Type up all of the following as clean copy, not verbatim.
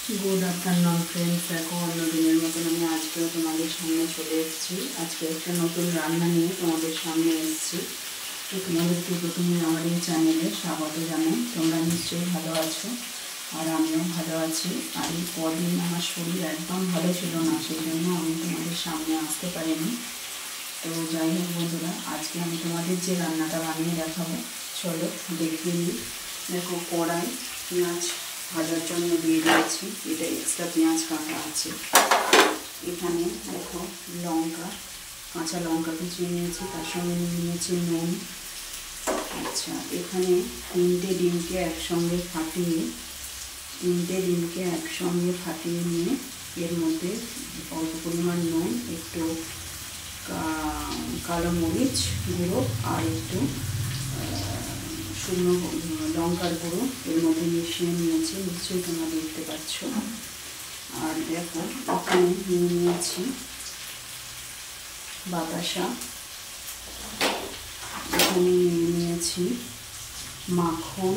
Good afternoon friends. देखो अन्य दिन मतन हमें आज के तुम्हारे सामने चले आज के एक नतून रान्ना नहीं तुम्हारे सामने तो तुम्हारे प्रथम हमारे चैनले स्वागत जानाई। तुम्हारा निश्चय भालो आछो और आमिও भालो आছি। আর এই কদিন আমার শরীর একদম ভালো ছিল না, সেই জন্য আমি তোমাদের সামনে আসতে পারিনি। তো যাই হোক বন্ধুরা, আজকে আমি তোমাদের যে রান্নাটা বানিয়ে দেখাবো চলো দেখিয়ে নিই। দেখো কড়াই পেঁয়াজ ভাজার জন্য দিয়ে দিয়েছি, এটা এক্সট্রা পেঁয়াজ কাটা আছে। এখানে দেখো লঙ্কা, কাঁচা লঙ্কা কুচিয়ে নিয়েছি, তার সঙ্গে নিয়েছি নুন। আচ্ছা, এখানে তিনটে ডিমকে একসঙ্গে ফাটিয়ে নিয়ে এর মধ্যে অল্প পরিমাণ নুন, একটু কালো মরিচ গুঁড়ো আর একটু শুকনো লঙ্কার গুঁড়ো এর মধ্যে মিশিয়ে নিয়েছি, নিশ্চয়ই তোমরা দেখতে পাচ্ছ। আর দেখো এখানে নিয়ে নিয়েছি বাতাসা, এখানে নিয়ে নিয়েছি মাখন,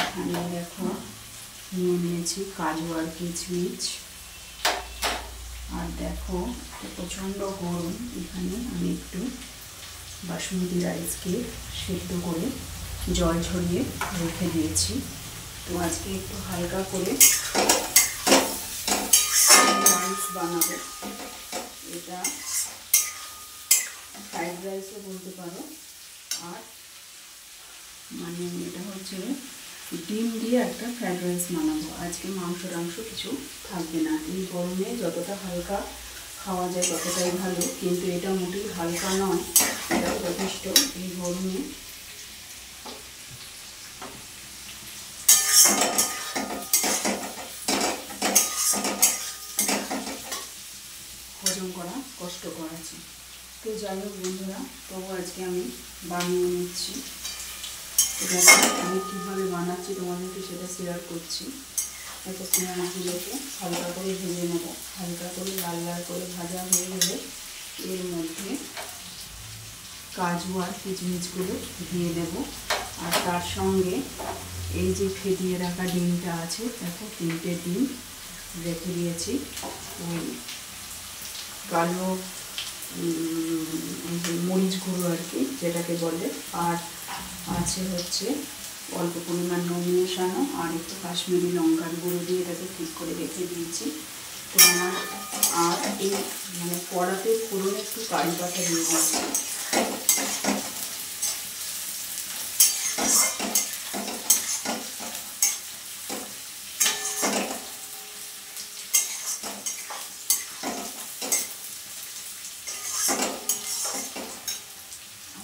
এখানে দেখো নিয়ে নিয়েছি কাজু আর কিশমিশ। আর দেখো প্রচণ্ড গরম, এখানে আমি একটু বাসমতি রাইসকে সেদ্ধ করে জল ঝরিয়ে রেখে দিয়েছি। তো আজকে একটু হালকা করে রাইস বানাবো, এটা ফ্রাইড রাইসও বলতে পারো। আর মানে এটা হচ্ছে ডিম দিয়ে একটা ফ্রাইড রাইস বানাবো। আজকে মাংস টাংস কিছু থাকবে না। এই গরমে যতটা হালকা খাওয়া যায় ততটাই ভালো, কিন্তু এটা মোটেই হালকা নয়, এটা যথেষ্ট এই গরমে। হজম করা কষ্টকর আছে। তো যাই হোক বন্ধুরা, তবু আজকে আমি বানিয়ে নিচ্ছি। এটা আমি কীভাবে বানাচ্ছি তোমাদেরকে সেটা শেয়ার করছি। একটা পেঁয়াজগুলোকে হালকা করে ভেজে নেবো, হালকা করে লাল লাল করে ভাজা হয়ে গেলে এর মধ্যে কাজু আর কিশমিশগুলো দিয়ে দেবো। আর তার সঙ্গে এই যে ফেটিয়ে রাখা ডিমটা আছে, দেখো তিনটে ডিম রেখে দিয়েছি, ওই কালো মরিচ গুঁড়ো আর কি যেটাকে বলে। আর আছে হচ্ছে অল্প পরিমাণ নুন মেশানো আর একটু কাশ্মীরি লঙ্কার গুঁড়ো দিয়ে এটাকে ঠিক করে রেখে দিয়েছি। তো আমার আর এই মানে কড়াতে ফোড়নে একটু কারি পাতা দিয়ে দিয়েছি।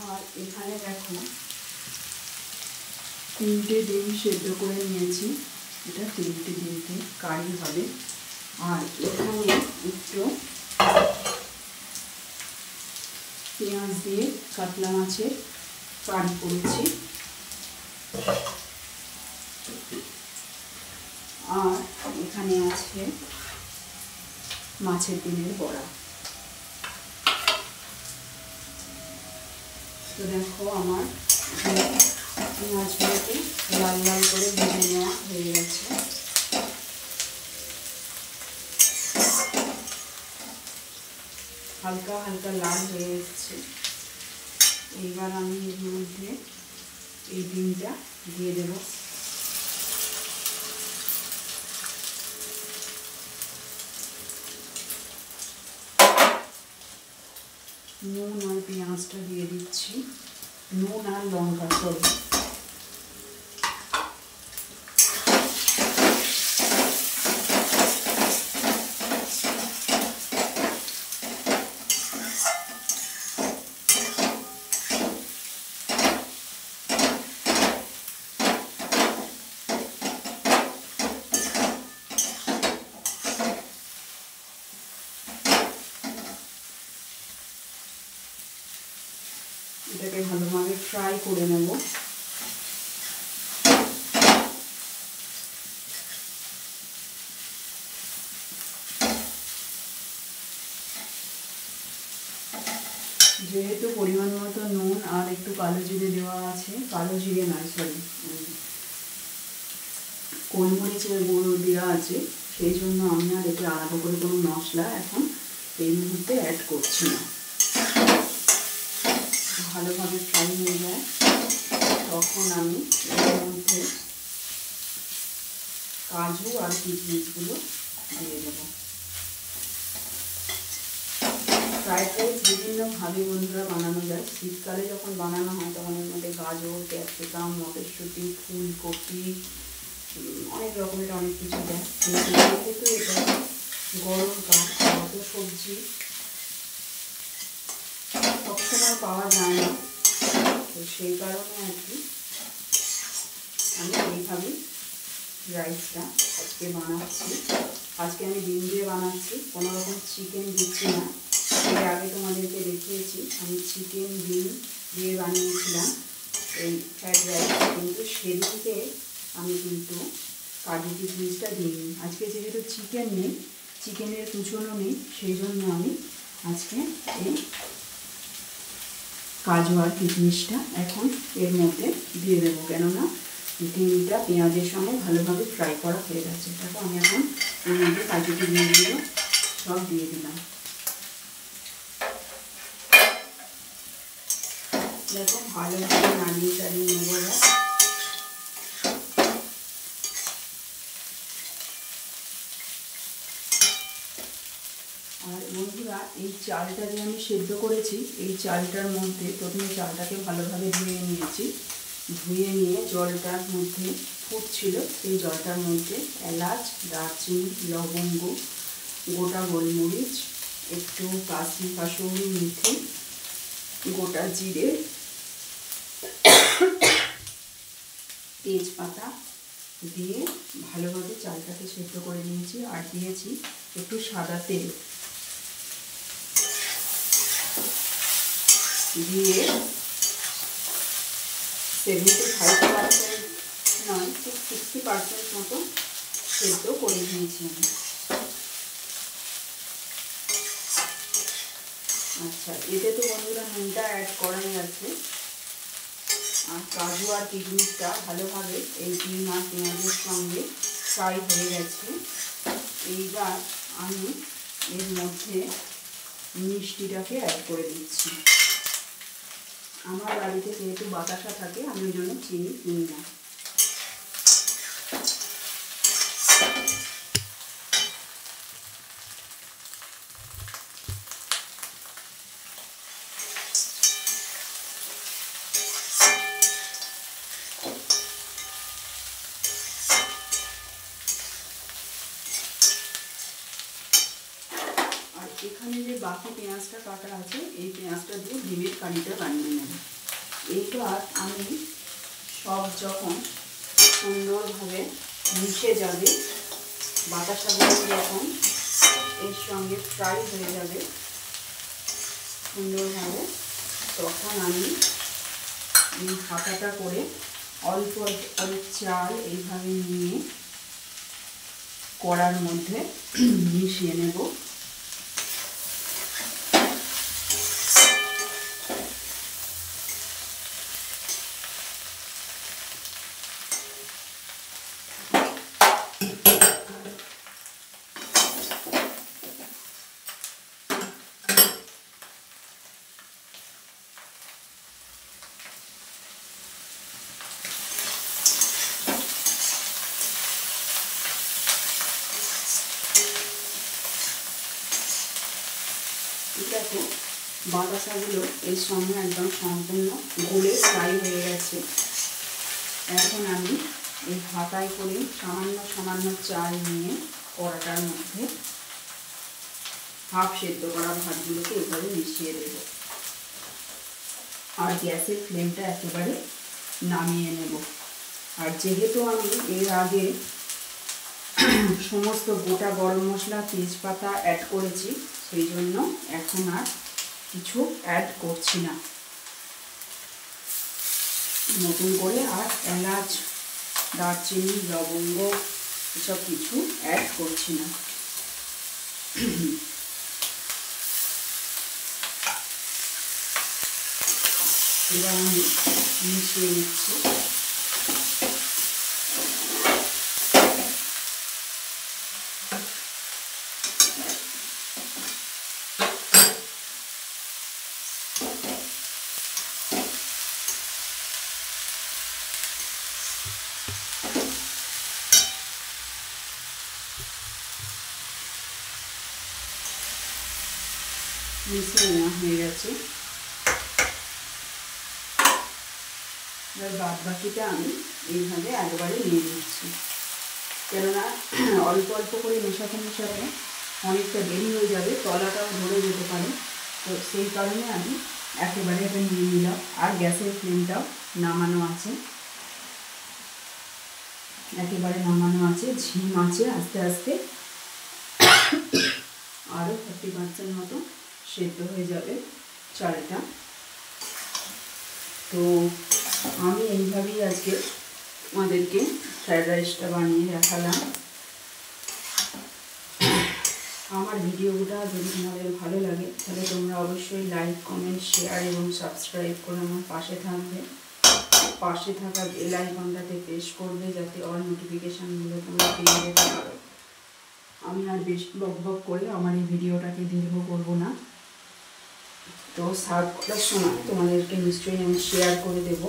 আর এখানে দেখো তিনটে ডিম সেদ্ধ করে নিয়েছি, এটা তিনটে ডিমকে কারি হবে। আর এখানে একটু পেঁয়াজ দিয়ে কাতলা মাছের কারি করেছি। আর এখানে আছে মাছের ডিমের বড়া। তো দেখো আমার পেঁয়াজগুলোকে লাল লাল করে ভেজে নেওয়া হয়ে গেছে। হালকা হালকা লাল হয়ে এসেছে। এইবার আমি এর মধ্যে এই ডিমটা দিয়ে দেব। নুন আর পেঁয়াজটা দিয়ে দিচ্ছি, নুন আর লঙ্কা সরি। এটাকে ভালোভাবে ফ্রাই করে নেব। যেহেতু পরিমাণ মতো নুন আর একটু কালো জিরে দেওয়া আছে, কালো জিরে নয় সরি গোলমরিচের গুঁড়ো দেওয়া আছে, সেই জন্য আমি আর এতে আলাদা করে কোনো মশলা এখন এই মুহূর্তে অ্যাড করছি না। ভালোভাবে ফ্রাই হয়ে যায় তখন আমি এর মধ্যে কাজু আর কিশমিশগুলো দিয়ে দেবো। ফ্রাইড রাইস বিভিন্নভাবে বন্ধুরা বানানো যায়। শীতকালে যখন বানানো হয় তখন এর মধ্যে গাজর, ক্যাপসিকাম, মটরশুঁটি, ফুলকপি, অনেক রকমের অনেক কিছু দেয়। কিন্তু এটা গরমকাল, অত সবজি সবসময় পাওয়া যায় না, তো সেই কারণে আর কি আমি এইভাবেই রাইসটা আজকে বানাচ্ছি। আজকে আমি ডিম দিয়ে বানাচ্ছি, কোনো রকম চিকেন দিচ্ছি না। এর আগে তোমাদেরকে দেখিয়েছি আমি চিকেন ডিম দিয়ে বানিয়েছিলাম এই ফ্রাইড রাইস, কিন্তু সেদিনকে আমি কিন্তু কাজু কিশমিশটা দিইনি। আজকে যেহেতু চিকেন নেই, চিকেনের কুচনো নেই, সেই জন্য আমি আজকে এই কাজু আর কিশমিশটা এখন এর মধ্যে দিয়ে দেবো, কেননা ডিমটা পেঁয়াজের সঙ্গে ভালোভাবে ফ্রাই করা হয়ে গেছে। তারপর আমি এখন এর মধ্যে কাজু কিশমিশগুলো সব দিয়ে দিলাম। দেখো ভালোভাবে নাড়িয়ে চাড়িয়ে নেবো। আর বন্ধুরা, এই চালটা যে আমি সেদ্ধ করেছি, এই চালটার মধ্যে প্রথমে চালটাকে ভালোভাবে ধুয়ে নিয়েছি। ধুয়ে নিয়ে জলটার মধ্যে ফুটছিল, সেই জলটার মধ্যে এলাচ, দারচিনি, লবঙ্গ, গোটা গোলমরিচ, একটু কাসুরি মেথি, গোটা জিরে, তেজপাতা দিয়ে ভালোভাবে চালটাকে সেদ্ধ করে নিয়েছি। আর দিয়েছি একটু সাদা তেল, দিয়ে 75% নয়, ঠিক 60% মতো সেদ্ধ করে নিয়েছি আমি। আচ্ছা, এতে তো বন্ধুরা নুনটা অ্যাড করাই আছে। আর কাজু আর কিশমিশটা ভালোভাবে এই ডিম আর পেঁয়াজের সঙ্গে ফ্রাই হয়ে গেছে। এইবার আমি এর মধ্যে মিষ্টিটাকে অ্যাড করে দিচ্ছি। আমার বাড়িতে যেহেতু বাতাসা থাকে, আমি ওই জন্য চিনি কিনি না। এখানে যে বাকি পেঁয়াজটা কাটা আছে, এই পেঁয়াজটা দিয়ে ডিমের কারিটা বানিয়ে নেব। এইবার আমি সব যখন সুন্দরভাবে মিশে যাবে, বাতাসাগুলো যখন এর সঙ্গে ফ্রাই হয়ে যাবে সুন্দরভাবে, তখন আমি এই হাতাটা করে অল্প অল্প চাল এইভাবে নিয়ে কড়ার মধ্যে মিশিয়ে নেব। দেখো বাতাসাগুলো এর সঙ্গে একদম সম্পূর্ণ গলে ফ্রাই হয়ে গেছে। এখন আমি এই হাতায় করে সামান্য সামান্য চাল নিয়ে কড়াটার মধ্যে হাফ সেদ্ধ করা ভাতগুলোকে এভাবে মিশিয়ে দেব। আর গ্যাসের ফ্লেমটা একেবারে নামিয়ে নেব। আর যেহেতু আমি এর আগে সমস্ত গোটা গরম মশলা, তেজপাতা অ্যাড করেছি, সেই জন্য এখন আর কিছু অ্যাড করছি না। নতুন করে আর এলাচ, দারচিনি, লবঙ্গ এসব কিছু অ্যাড করছি না। এবার আমি মিশিয়ে নিচ্ছি। মিশিয়ে নেওয়া হয়ে গেছে। এবার বাদ বাকিটা আমি এইভাবে একবারে নিয়ে নিচ্ছি, কেননা অল্প অল্প করে মেশাতে মেশাতে অনেকটা দেরি হয়ে যাবে, তলাটাও ধরে যেতে পারে। তো সেই কারণে আমি একেবারে এটা নিয়ে নিলাম। আর গ্যাসের ফ্লেমটাও নামানো আছে, একেবারে নামানো আছে, ঝিম আছে। আস্তে আস্তে আরও 30% মতো সেদ্ধ হয়ে যাবে চালটা। তো আমি এইভাবেই আজকে আমাদেরকে ফ্রায়েড রাইসটা বানিয়ে দেখালাম। আমার ভিডিওটা যদি তোমাদের ভালো লাগে তাহলে তোমরা অবশ্যই লাইক, কমেন্ট, শেয়ার এবং সাবস্ক্রাইব করে আমার পাশে থাকবে। পাশে থাকা বেল আইকনটাতে প্রেস করবে, যাতে অল নোটিফিকেশানগুলো তোমরা পেয়ে যেতে পারো। আমি আর বেশি বক করে আমার এই ভিডিওটাকে দীর্ঘ করব না। তো সার্ভ করার সময় তোমাদেরকে নিশ্চয়ই আমি শেয়ার করে দেব।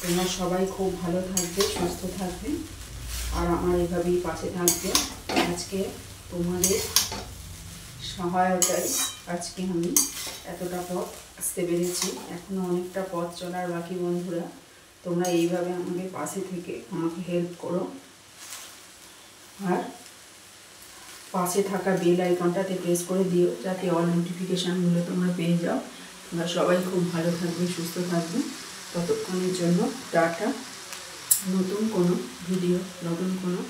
তোমরা সবাই খুব ভালো থাকবে, সুস্থ থাকবে, আর আমার এভাবেই পাশে থাকবে। আজকে তোমাদের সহায়তায় আজকে আমি এতটা পথ আসতে পেরেছি। এখনও অনেকটা পথ চলার বাকি বন্ধুরা। তোমরা এইভাবে আমাকে পাশে থেকে আমাকে হেল্প করো, আর পাশে থাকা বেল আইকনটাতে প্রেস করে দিও, যাতে অল নোটিফিকেশানগুলো তোমরা পেয়ে যাও। তোমরা সবাই খুব ভালো থাকবে, সুস্থ থাকবে। ততক্ষণের জন্য টাটা। নতুন কোনো ভিডিও, নতুন কোনো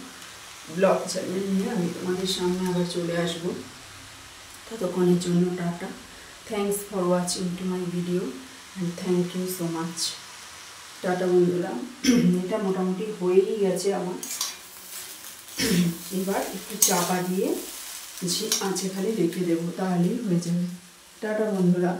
ব্লগ চ্যানেল নিয়ে আমি তোমাদের সামনে আবার চলে আসবো। ততক্ষণের জন্য টাটা। Thanks for watching to my video and thank you so much. টাটা বন্ধুরা। এটা মোটামুটি হয়েই গেছে আমার। এবার একটু চাপা দিয়ে আঁচে খালি রেখে দেবো, তাহলেই হয়ে যাবে। টাটা বন্ধুরা।